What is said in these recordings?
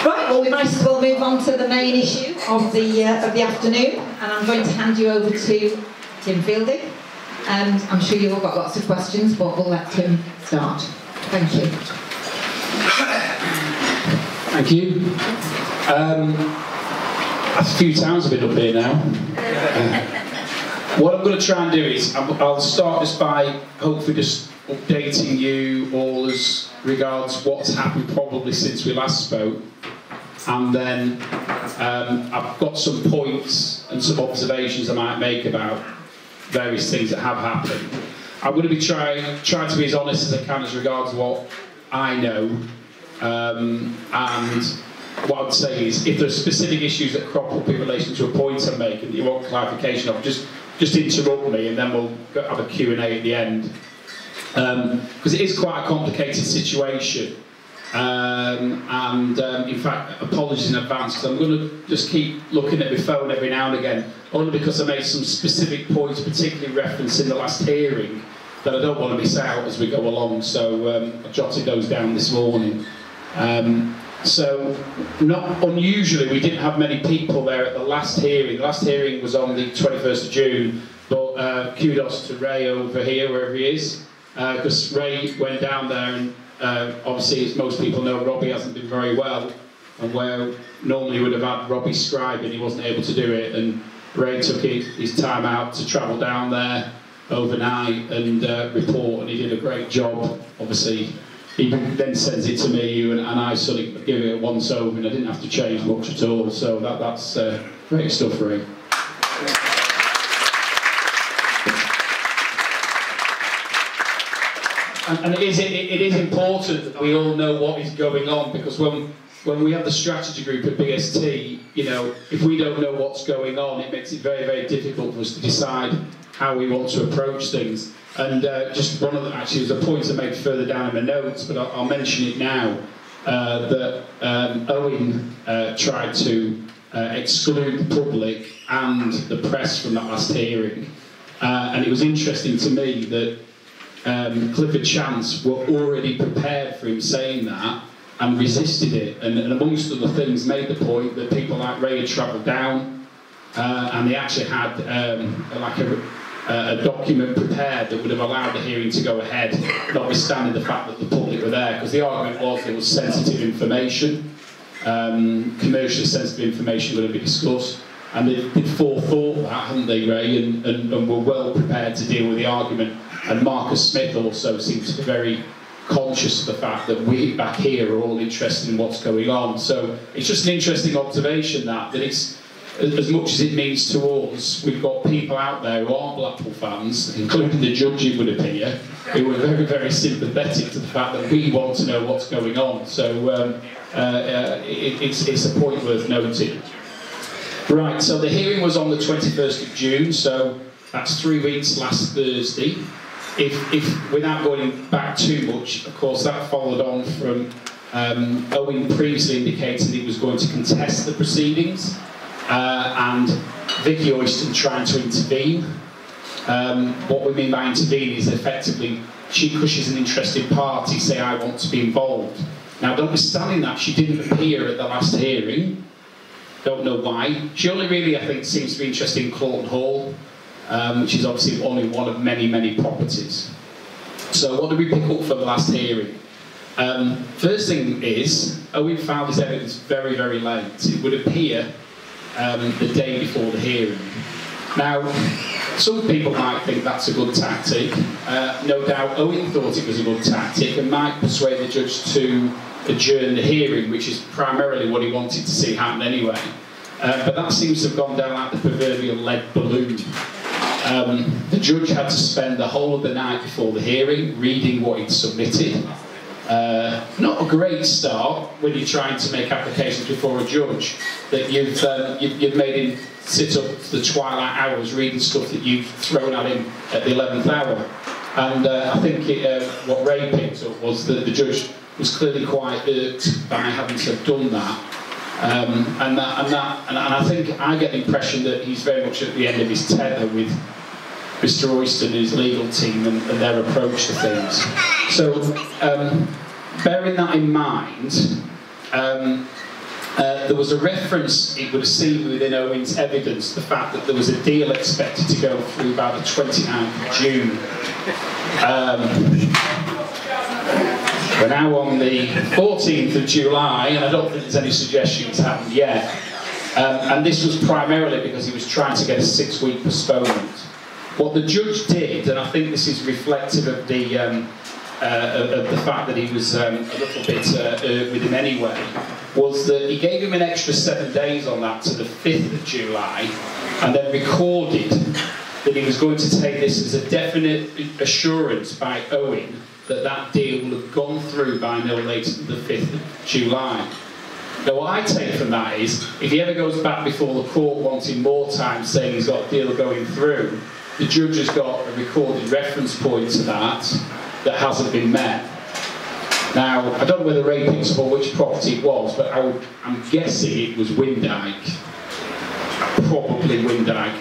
Right, well we might as well move on to the main issue of the afternoon, and I'm going to hand you over to Tim Fielding. And I'm sure you've all got lots of questions, but we'll let Tim start. Thank you. Thank you. That's a few times I've been up here now. What I'm going to try and do is, I'll start just by hopefully just updating you all as regards what's happened probably since we last spoke. And then I've got some points and some observations I might make about various things that have happened. I'm going to be trying to be as honest as I can as regards what I know, and what I'd say is, if there's specific issues that crop up in relation to a point I'm making that you want clarification of, just interrupt me and then we'll have a Q&A at the end. Because it is quite a complicated situation. In fact, apologies in advance, because I'm going to just keep looking at my phone every now and again, only because I made some specific points, particularly referencing the last hearing, that I don't want to miss out as we go along, so I jotted those down this morning. So, not unusually, we didn't have many people there at the last hearing. The last hearing was on the 21st of June, but kudos to Ray over here, wherever he is, because Ray went down there and obviously, as most people know, Robbie hasn't been very well, and where normally would have had Robbie scribing, he wasn't able to do it, and Ray took his time out to travel down there overnight and report, and he did a great job. Obviously, he then sends it to me, and I sort of give it a once over, and I didn't have to change much at all, so that's great stuff, Ray. And it is important that we all know what is going on, because when we have the strategy group at BST, you know, if we don't know what's going on, it makes it very, very difficult for us to decide how we want to approach things. And just one of the, actually, there's a point I made further down in my notes, but I'll mention it now, that Owen tried to exclude the public and the press from that last hearing. And it was interesting to me that Clifford Chance were already prepared for him saying that and resisted it, and amongst other things made the point that people like Ray had travelled down and they actually had like a document prepared that would have allowed the hearing to go ahead, notwithstanding the fact that the public were there, because the argument was there was sensitive information, commercially sensitive information going to be discussed, and they'd forethought that, hadn't they, Ray, and were well prepared to deal with the argument. And Marcus Smith also seems to be very conscious of the fact that we back here are all interested in what's going on. So it's just an interesting observation that it's, as much as it means to us, we've got people out there who aren't Blackpool fans, including the judge, it would appear, who are very, very sympathetic to the fact that we want to know what's going on. So it's a point worth noting. Right, so the hearing was on the 21st of June, so that's 3 weeks last Thursday. If without going back too much, of course, that followed on from Owen previously indicating he was going to contest the proceedings, and Vicky Oyston trying to intervene. What we mean by intervene is effectively, because she's an interested party, say, I want to be involved. Now, notwithstanding that, she didn't appear at the last hearing. Don't know why. She only really, I think, seems to be interested in Claughton Hall, which is obviously only one of many, many properties. So what did we pick up from the last hearing? First thing is, Owen filed his evidence very, very late. It would appear the day before the hearing. Now, some people might think that's a good tactic. No doubt Owen thought it was a good tactic and might persuade the judge to adjourn the hearing, which is primarily what he wanted to see happen anyway. But that seems to have gone down like the proverbial lead balloon. The judge had to spend the whole of the night before the hearing reading what he'd submitted. Not a great start when you're trying to make applications before a judge, that you've made him sit up to the twilight hours reading stuff that you've thrown at him at the 11th hour. And I think what Ray picked up was that the judge was clearly quite irked by having to have done that. And I think I get the impression that he's very much at the end of his tether with Mr. Oyston and his legal team and their approach to things. So, bearing that in mind, there was a reference, it would have seen within Owen's evidence, the fact that there was a deal expected to go through by the 29th of June. We're now on the 14th of July, and I don't think there's any suggestion it's happened yet. And this was primarily because he was trying to get a 6-week postponement. What the judge did, and I think this is reflective of the fact that he was a little bit with him anyway, was that he gave him an extra 7 days on that to the 5th of July, and then recorded that he was going to take this as a definite assurance by Owen that that deal will have gone through by no later than the 5th of July. Now what I take from that is, if he ever goes back before the court wanting more time, saying he's got a deal going through, the judge has got a recorded reference point to that hasn't been met. Now, I don't know whether Ray picks up on which property it was, but I'm guessing it was Windyke. Probably Windyke.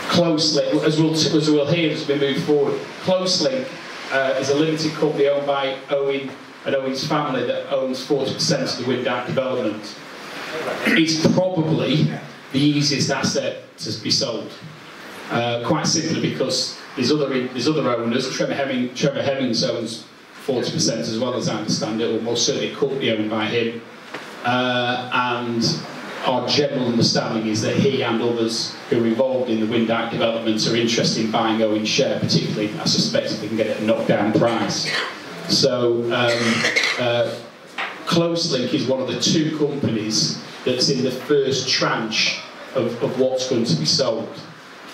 Closely, as we'll hear as we move forward, Closely is a limited company owned by Owen and Owen's family that owns 40% of the Windyke development. It's probably the easiest asset to be sold. Quite simply because there's other owners. Trevor Hemmings owns 40% as well, as I understand it, or most certainly could be owned by him. And our general understanding is that he and others who are involved in the Windyke development are interested in buying Owen's share, particularly, I suspect, if they can get it at a knockdown price. So, Closelink is one of the 2 companies that's in the first tranche of what's going to be sold.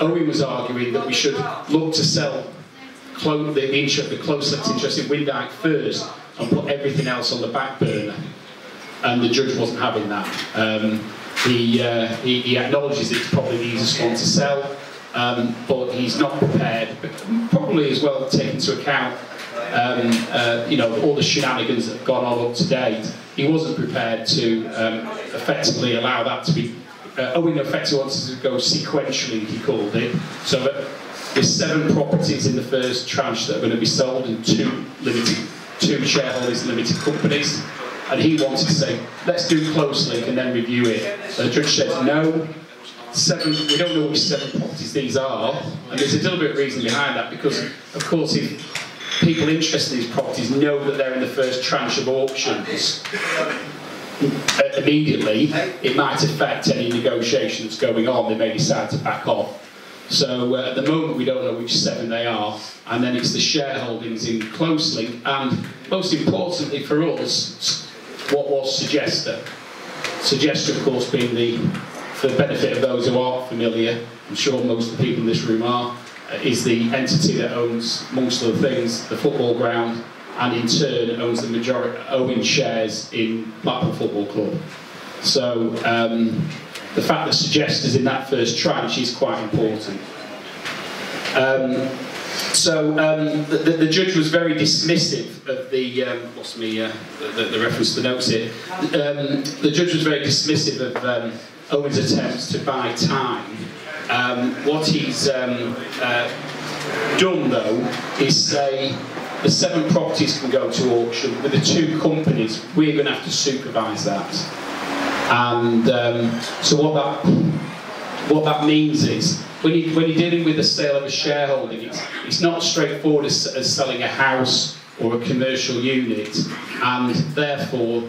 Owen was arguing that we should look to sell the Closelink's interest in Windyke first and put everything else on the back burner. And the judge wasn't having that. He acknowledges it's probably the easiest one to sell, but he's not prepared, probably as well take into account all the shenanigans that have gone on up to date. He wasn't prepared to effectively allow that to be. Owen effectively wanted to go sequentially, he called it, so that there's 7 properties in the first tranche that are going to be sold in 2 shareholders limited companies, and he wanted to say, let's do Closelink and then review it. So the judge said, no, 7, we don't know which 7 properties these are, and there's a little bit of reason behind that, because of course if people interested in these properties know that they're in the first tranche of auctions, immediately it might affect any negotiations going on. They may decide to back off. So at the moment we don't know which 7 they are, and then it's the shareholdings in Closelink, and most importantly for us, what was Suggester. Suggester, of course, being for the benefit of those who aren't familiar, I'm sure most of the people in this room are, is the entity that owns, amongst other things, the football ground, and in turn owns the majority Owen shares in Blackpool Football Club. So the fact that Suggester's in that first tranche is quite important. The judge was very dismissive of the the reference to the notes here. The judge was very dismissive of Owen's attempts to buy time. What he's done though is say the 7 properties can go to auction with the 2 companies. We're going to have to supervise that. And so what that means is when you're dealing with the sale of a shareholding, it's not straightforward as selling a house or a commercial unit, and therefore,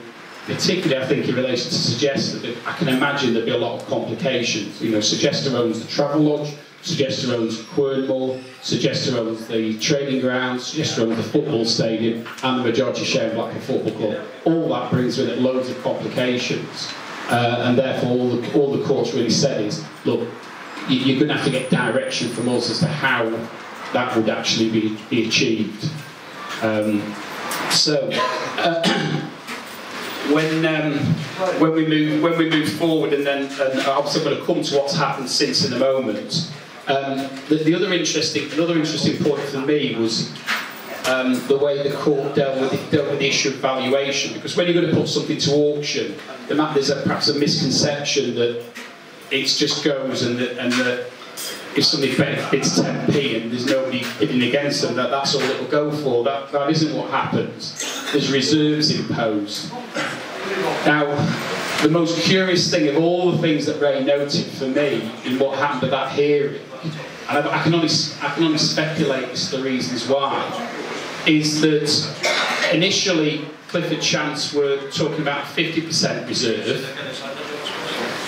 particularly I think in relation to Suggester, I can imagine there'd be a lot of complications. You know, Suggester owns the Travel Lodge, Suggester owns Quernmore, Suggester owns the training grounds, Suggester owns the football stadium, and the majority share of Blackpool Football Club. All that brings with it loads of complications, and therefore all the court's really said is, look, you're going to have to get direction from us as to how that would actually be achieved. When we move forward, and obviously I'm going to come to what's happened since in a moment. Another interesting point for me was the way the court dealt with the issue of valuation, because when you're going to put something to auction, there's perhaps a misconception that it just goes and that if somebody bids 10p and there's nobody bidding against them, that's all it'll go for. That isn't what happens. There's reserves imposed. Now, the most curious thing of all the things that Ray noted for me in what happened at that hearing, and I can only speculate as to the reasons why, is that initially Clifford Chance were talking about 50% reserve.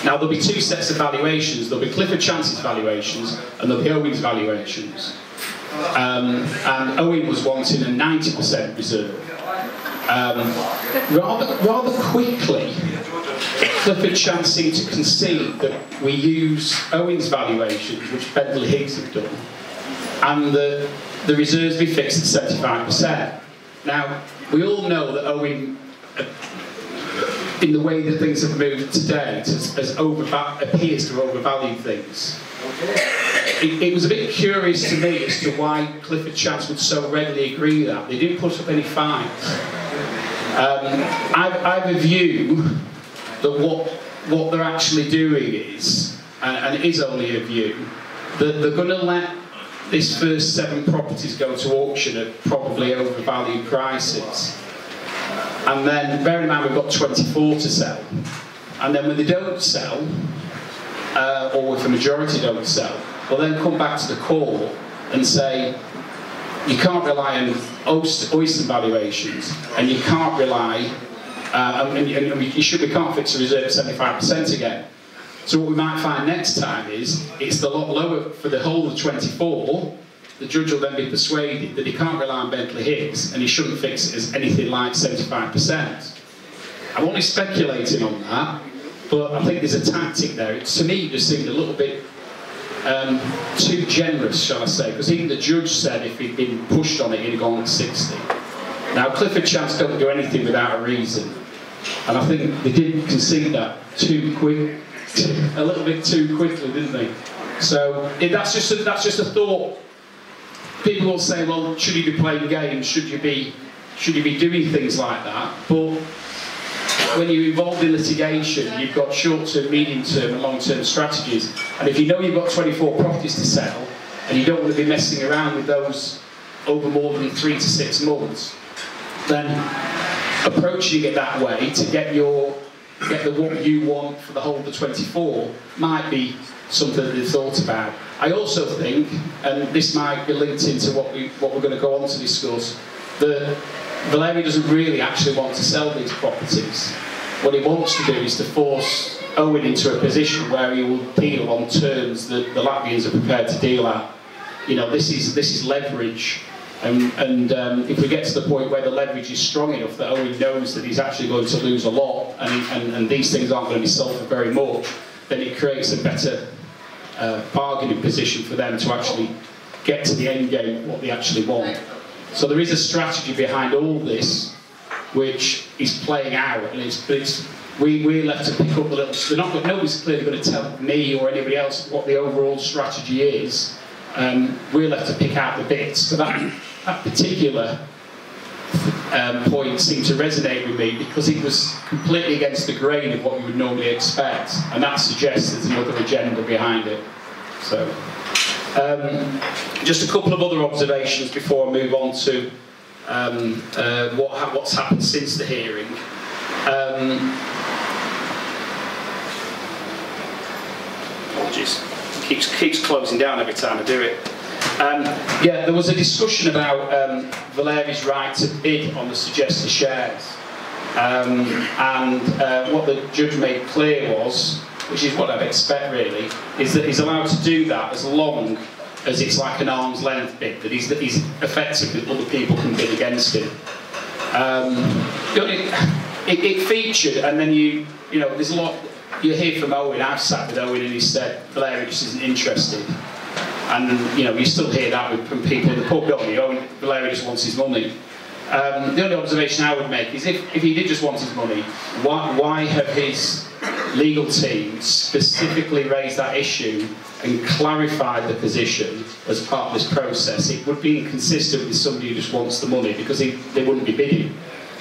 Now there'll be two sets of valuations. There'll be Clifford Chance's valuations and there'll be Owen's valuations. And Owen was wanting a 90% reserve. Rather quickly, Clifford Chance seemed to concede that we use Owen's valuations, which Bentley Higgs have done, and the reserves be fixed at 75%. Now, we all know that Owen, in the way that things have moved today, appears to have overvalued things. It was a bit curious to me as to why Clifford Chance would so readily agree that. They didn't put up any fines. I have a view that what they're actually doing is, and it is only a view, that they're going to let this first 7 properties go to auction at probably overvalued prices. And then, bear in mind, we've got 24 to sell. And then when they don't sell, or if the majority don't sell, we'll then come back to the court and say, you can't rely on Oyston valuations, and you can't rely, we can't fix a reserve at 75% again. So what we might find next time is, it's a lot lower for the whole of 24. The judge will then be persuaded that he can't rely on Bentley Higgs and he shouldn't fix it as anything like 75%. I'm only speculating on that, but I think there's a tactic there. To me, it just seemed a little bit too generous, shall I say, because even the judge said if he'd been pushed on it, he'd have gone 60. Now, Clifford Chance don't do anything without a reason, and I think they did concede that too quick, a little bit too quickly, didn't they? So that's just a thought. People will say, well, should you be playing games? Should you be doing things like that? But when you're involved in litigation, you've got short-term, medium-term and long-term strategies. And if you know you've got 24 properties to sell, and you don't want to be messing around with those over more than 3 to 6 months, then approaching it that way to get the what you want for the whole of the 24 might be something that they've thought about. I also think, and this might be linked into what we're going to go on to discuss, that Valeri doesn't really actually want to sell these properties. What he wants to do is to force Owen into a position where he will deal on terms that the Latvians are prepared to deal at. You know, this is leverage, and if we get to the point where the leverage is strong enough that Owen knows that he's actually going to lose a lot, and these things aren't going to be sold for very much, then it creates a better bargaining position for them to actually get to the end game, what they actually want. So there is a strategy behind all this, which is playing out, and we're left to pick up the little. Nobody's clearly going to tell me or anybody else what the overall strategy is. We're left to pick out the bits. So that particular point seemed to resonate with me because it was completely against the grain of what you would normally expect, and that suggests there's another agenda behind it. So, just a couple of other observations before I move on to what's happened since the hearing. Apologies, keeps closing down every time I do it. Yeah, there was a discussion about Valeri's right to bid on the suggested shares, and what the judge made clear was, which is what I'd expect really, is that he's allowed to do that as long as it's like an arm's length bid, that he's effective, that other people can bid against him. It featured, and then you know, there's a lot. You hear from Owen. I've sat with Owen, and he said Valeri just isn't interested. And you know, you still hear that from people in the pub, don't you? Owen, Valeri just wants his money. The only observation I would make is if he did just want his money, why have his legal team specifically raised that issue and clarified the position as part of this process? It would be inconsistent with somebody who just wants the money, because they wouldn't be bidding.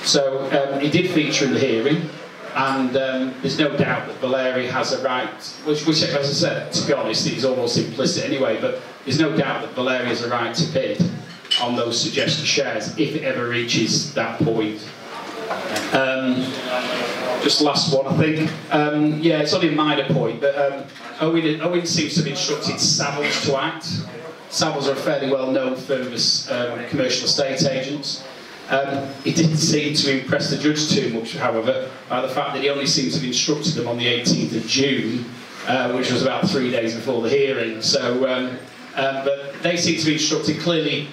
So it did feature in the hearing, and there's no doubt that Valeri has a right, which as I said, to be honest, is almost implicit anyway, but there's no doubt that Valeri has a right to bid on those suggested shares if it ever reaches that point. Just last one, I think. Yeah, it's only a minor point, but Owen seems to have instructed Savills to act. Savills are a fairly well-known firm as commercial estate agents. He didn't seem to impress the judge too much, however, by the fact that he only seems to have instructed them on the 18th of June, which was about 3 days before the hearing. So, but they seem to be instructed. Clearly,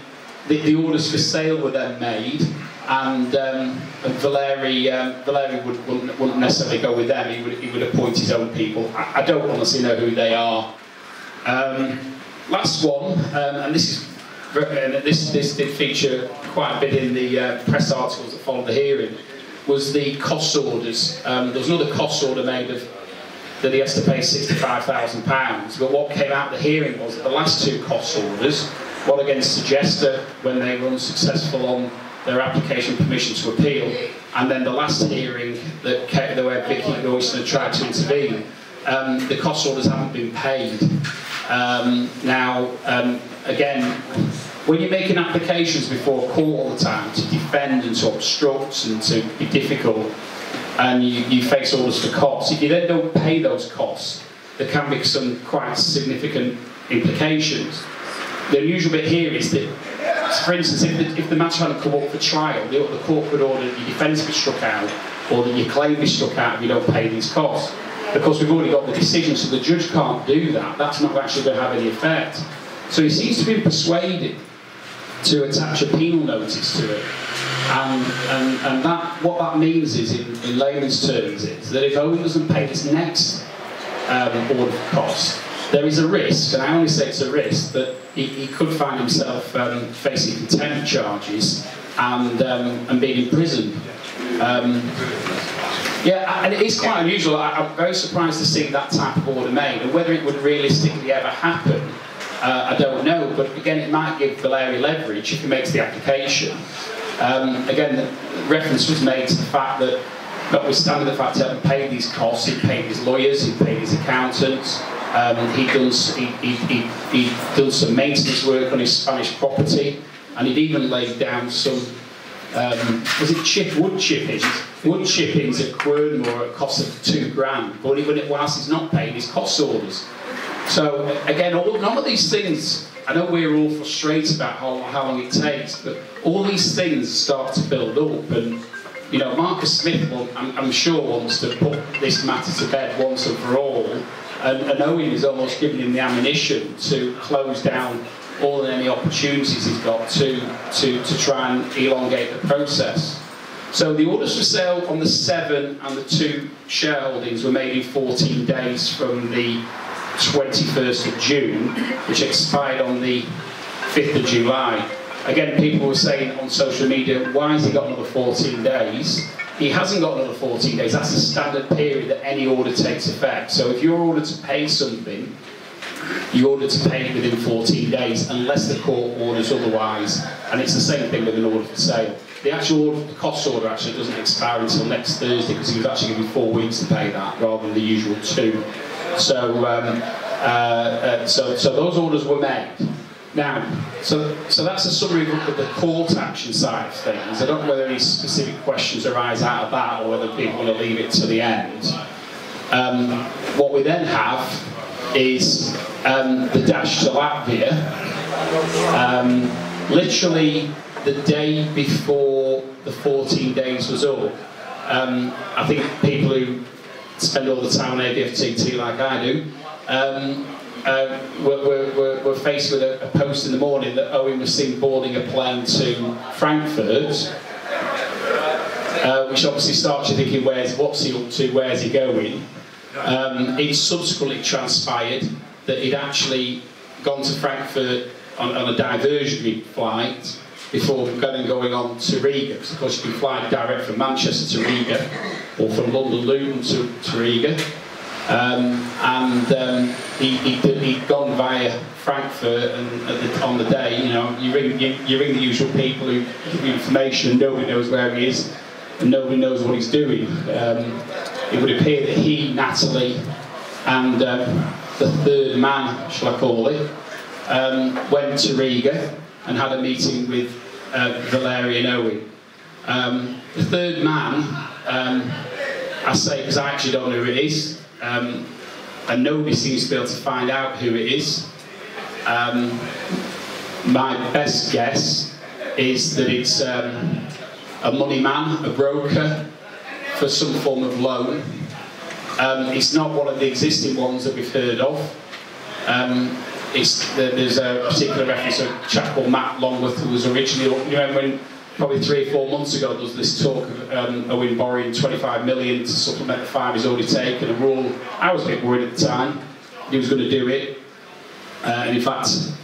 the orders for sale were then made, and Valeri wouldn't necessarily go with them. He would appoint his own people. I don't honestly know who they are. Last one, and this did feature quite a bit in the press articles that followed the hearing, was the cost orders. There was another cost order made that he has to pay £65,000, but what came out of the hearing was that the last two cost orders, one against Suggester when they were unsuccessful on their application permission to appeal, and then the last hearing where Vicky Oyston had tried to intervene, the cost orders haven't been paid. Again, when you're making applications before a court all the time to defend and to obstruct and to be difficult, and you face orders for costs, if you then don't pay those costs, there can be some quite significant implications. The unusual bit here is that, for instance, if the match hadn't come up for trial, the court could order that your defence be struck out, or that your claim be struck out if you don't pay these costs. Of course, we've already got the decision, so the judge can't do that. That's not actually going to have any effect. So he seems to be persuaded to attach a penal notice to it. And what that means is, in layman's terms, is that if Owen doesn't pay this next order for costs, there is a risk, and I only say it's a risk, that he could find himself facing contempt charges and being imprisoned. Yeah, and it is quite unusual. I'm very surprised to see that type of order made, and whether it would realistically ever happen, I don't know. But again, it might give Valeri leverage if he makes the application. Again, the reference was made to the fact that, notwithstanding the fact he hadn't paid these costs, he'd paid his lawyers, he'd paid his accountants, he'd done some maintenance work on his Spanish property, and he'd even laid down some, was it wood chippings at Quernmore at a cost of £2,000, but whilst he's not paying his cost orders. So again, none of these things, I know we're all frustrated about how long it takes, but all these things start to build up, and you know, Marcus Smith, I'm sure, wants to put this matter to bed once and for all, and Owen is almost giving him the ammunition to close down all and any opportunities he's got to try and elongate the process. So the orders for sale on the 7 and the 2 shareholdings were made in 14 days from the 21st of June, which expired on the 5th of July. Again, people were saying on social media, why has he got another 14 days? He hasn't got another 14 days. That's the standard period that any order takes effect. So if you're ordered to pay something, you're ordered to pay it within 14 days, unless the court orders otherwise. And it's the same thing with an order for sale. The actual order, the cost order actually doesn't expire until next Thursday, because he was actually given 4 weeks to pay that, rather than the usual 2. So, so those orders were made. Now, so that's a summary of the court action side of things. I don't know whether any specific questions arise out of that, or whether people want to leave it to the end. What we then have is the dash to Latvia. Literally the day before the 14 days was up. I think people who spend all the time on ABFTT like I do, we're faced with a post in the morning that Owen was seen boarding a plane to Frankfurt, which obviously starts you thinking, what's he up to, where's he going? It subsequently transpired that he'd actually gone to Frankfurt on a diversionary flight before going on to Riga, because of course you can fly direct from Manchester to Riga, or from London Luton to Riga. He'd gone via Frankfurt, and on the day, you know, you ring the usual people who give you information, and nobody knows where he is, and nobody knows what he's doing. It would appear that he, Natalie, and the third man, shall I call it, went to Riga and had a meeting with Valeri and Owen. The third man I say because I actually don't know who it is, and nobody seems to be able to find out who it is. My best guess is that it's a money man, a broker, for some form of loan. It's not one of the existing ones that we've heard of. There's a particular reference to a chap called Matt Longworth, who was originally, you remember when probably 3 or 4 months ago there was this talk of Owen borrowing 25 million to supplement the 5 he's already taken, and I was a bit worried at the time he was going to do it, and in fact